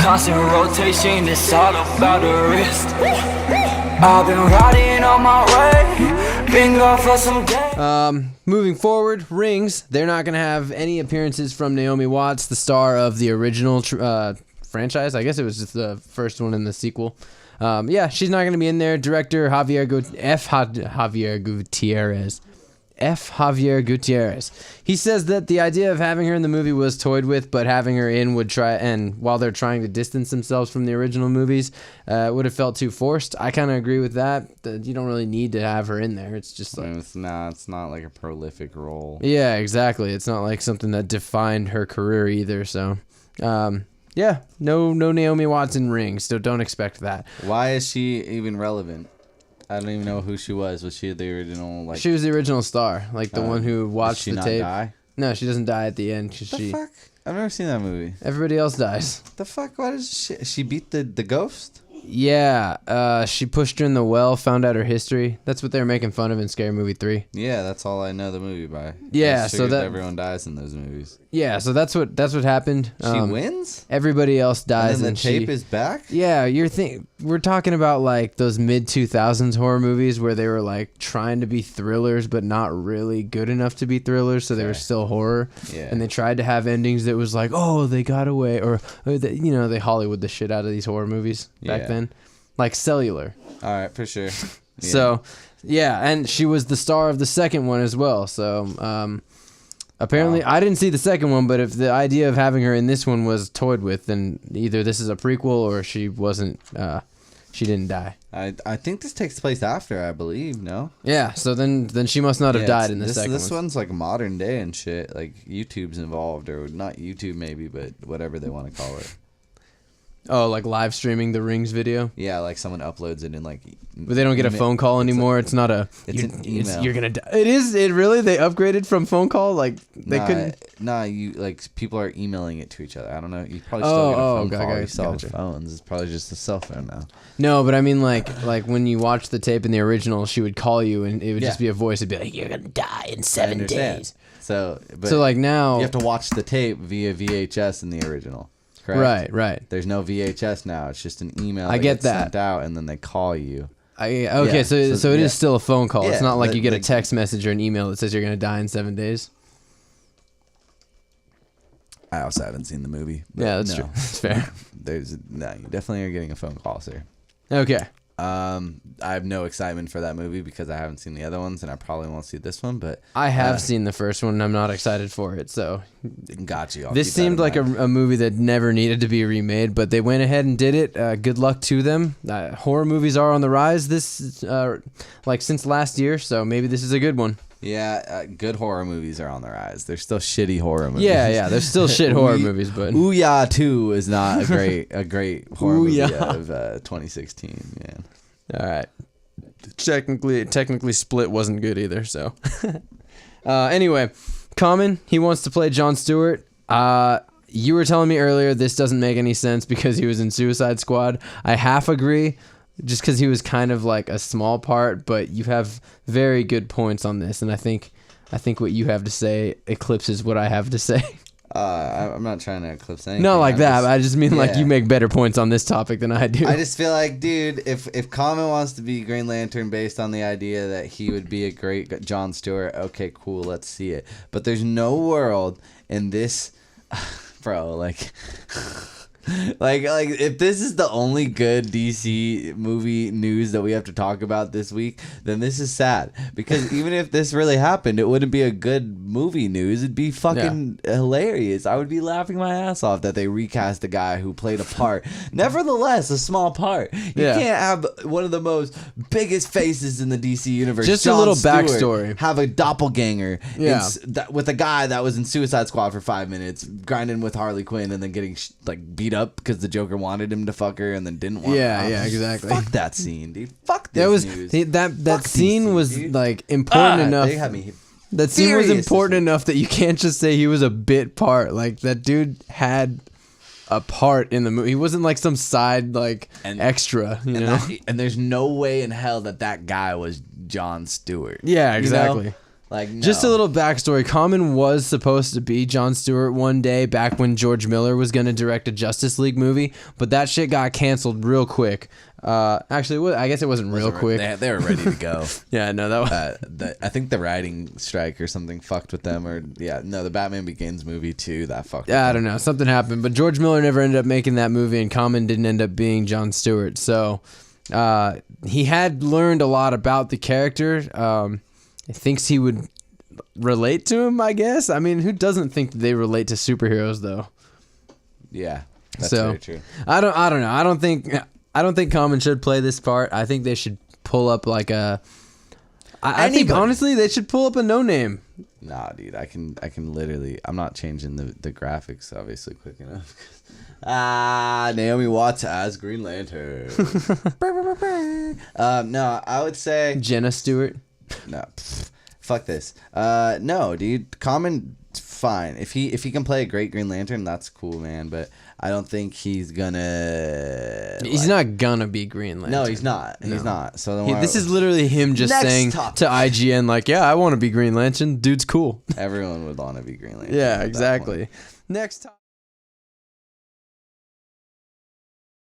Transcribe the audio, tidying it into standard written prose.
Constant rotation, it's all about the wrist. I've been riding on my way, been gone for some days. Moving forward, rings. They're not going to have any appearances from Naomi Watts, the star of the original franchise. I guess it was just the first one in the sequel. Yeah, she's not going to be in there. Director Javier Gutierrez. Javier Gutierrez. He says that the idea of having her in the movie was toyed with, but having her in would try, and while they're trying to distance themselves from the original movies, would have felt too forced. I kind of agree with that. You don't really need to have her in there. It's just like it's not like a prolific role. Yeah, exactly. It's not like something that defined her career either. So, yeah, no Naomi Watts in Rings, so don't expect that. Why is she even relevant? I don't even know who she was. Was she the original? Like, she was the original star, like the one who watched the tape. Die? No, she doesn't die at the end. The fuck? I've never seen that movie. Everybody else dies. The fuck? Why does she beat the ghost? Yeah, she pushed her in the well, found out her history. That's what they were making fun of in Scary Movie 3. Yeah, that's all I know the movie by. Yeah, so that everyone dies in those movies. Yeah, so that's what happened. She wins? Everybody else dies, and then the tape is back? Yeah, we're talking about like those mid-2000s horror movies where they were like trying to be thrillers but not really good enough to be thrillers, so they were still horror. Yeah. And they tried to have endings that was like, "Oh, they got away," or they Hollywood the shit out of these horror movies back then. Like Cellular. All right, for sure. Yeah. So, yeah, and she was the star of the second one as well. So, apparently, I didn't see the second one, but if the idea of having her in this one was toyed with, then either this is a prequel or she wasn't, she didn't die. I think this takes place after, I believe, no? Yeah, so then she must not have died in the second one. This one's like modern day and shit. Like, YouTube's involved, or not YouTube maybe, but whatever they want to call it. Oh, like live streaming the Rings video? Yeah, like someone uploads it in like... But they don't get a phone call anymore. It's not a... It's an email. You're gonna die. It really? They upgraded from phone call? Like, they couldn't... People are emailing it to each other. I don't know. You probably still get a phone call. You still have gotcha. phones. It's probably just a cell phone now. No, but I mean, like when you watch the tape in the original, she would call you and it would just be a voice. It'd be like, "You're gonna die in 7 days." So like now... You have to watch the tape via VHS in the original. Correct? Right. There's no VHS now. It's just an email. I get gets that. sent out, and then they call you. So it is still a phone call. It's not like you get a text message or an email that says you're going to die in 7 days. I also haven't seen the movie. Yeah, that's true. That's fair. You definitely are getting a phone call, sir. Okay. I have no excitement for that movie because I haven't seen the other ones, and I probably won't see this one. But I have seen the first one, and I'm not excited for it. So, got you. This seemed like a movie that never needed to be remade, but they went ahead and did it. Good luck to them. Horror movies are on the rise since last year, so maybe this is a good one. Yeah, good horror movies are on the rise. There's still shitty horror movies. Yeah, there's still shit horror movies, but Ouya 2 is not a great horror movie of 2016, man. All right. Technically Split wasn't good either, so. Anyway, Common, he wants to play Jon Stewart. You were telling me earlier this doesn't make any sense because he was in Suicide Squad. I half agree. Just because he was kind of like a small part, but you have very good points on this, and I think what you have to say eclipses what I have to say. I'm not trying to eclipse anything. Not like that. I just mean like you make better points on this topic than I do. I just feel like, dude, if Common wants to be Green Lantern based on the idea that he would be a great Jon Stewart, okay, cool, let's see it. But there's no world in this, bro, like... Like if this is the only good DC movie news that we have to talk about this week, then this is sad. Because even if this really happened, it wouldn't be a good movie news. It'd be fucking hilarious. I would be laughing my ass off that they recast a guy who played a part. Nevertheless, a small part. You can't have one of the most biggest faces in the DC universe. Just Jon a little Stewart, backstory. Have a doppelganger with a guy that was in Suicide Squad for 5 minutes, grinding with Harley Quinn and then getting beat up because the Joker wanted him to fuck her and then didn't want Yeah, exactly. Fuck that scene, dude. Fuck this news. That scene was dude. Like important enough. They had me that scene was important enough that you can't just say he was a bit part. Like that dude had a part in the movie. He wasn't like some side extra, you know. And there's no way in hell that guy was Jon Stewart. Yeah, exactly. You know? Like, no. Just a little backstory. Common was supposed to be Jon Stewart one day back when George Miller was going to direct a Justice League movie, but that shit got canceled real quick. Actually, I guess it wasn't real quick. They were ready to go. Yeah, no, that was... I think the writing strike or something fucked with them. The Batman Begins movie too, that fucked with I them. don't know. Something happened, but George Miller never ended up making that movie, and Common didn't end up being Jon Stewart. So he had learned a lot about the character. He thinks he would relate to him, I guess. I mean, who doesn't think that they relate to superheroes, though? Yeah, that's very true. I don't know. I don't think Common should play this part. I think they should pull up like a... I think, honestly, they should pull up a no-name. Nah, dude, I can literally... I'm not changing the graphics, obviously, quick enough. Naomi Watts as Green Lantern. No, I would say... Jenna Stewart. No, fuck this. No, dude, Common, fine. If he can play a great Green Lantern, that's cool, man. But I don't think he's gonna. He's not gonna be Green Lantern. No, he's not. No. He's not. So then this is literally him just saying to IGN, like, "Yeah, I want to be Green Lantern. Dude's cool." Everyone would want to be Green Lantern. Yeah, exactly. Next time.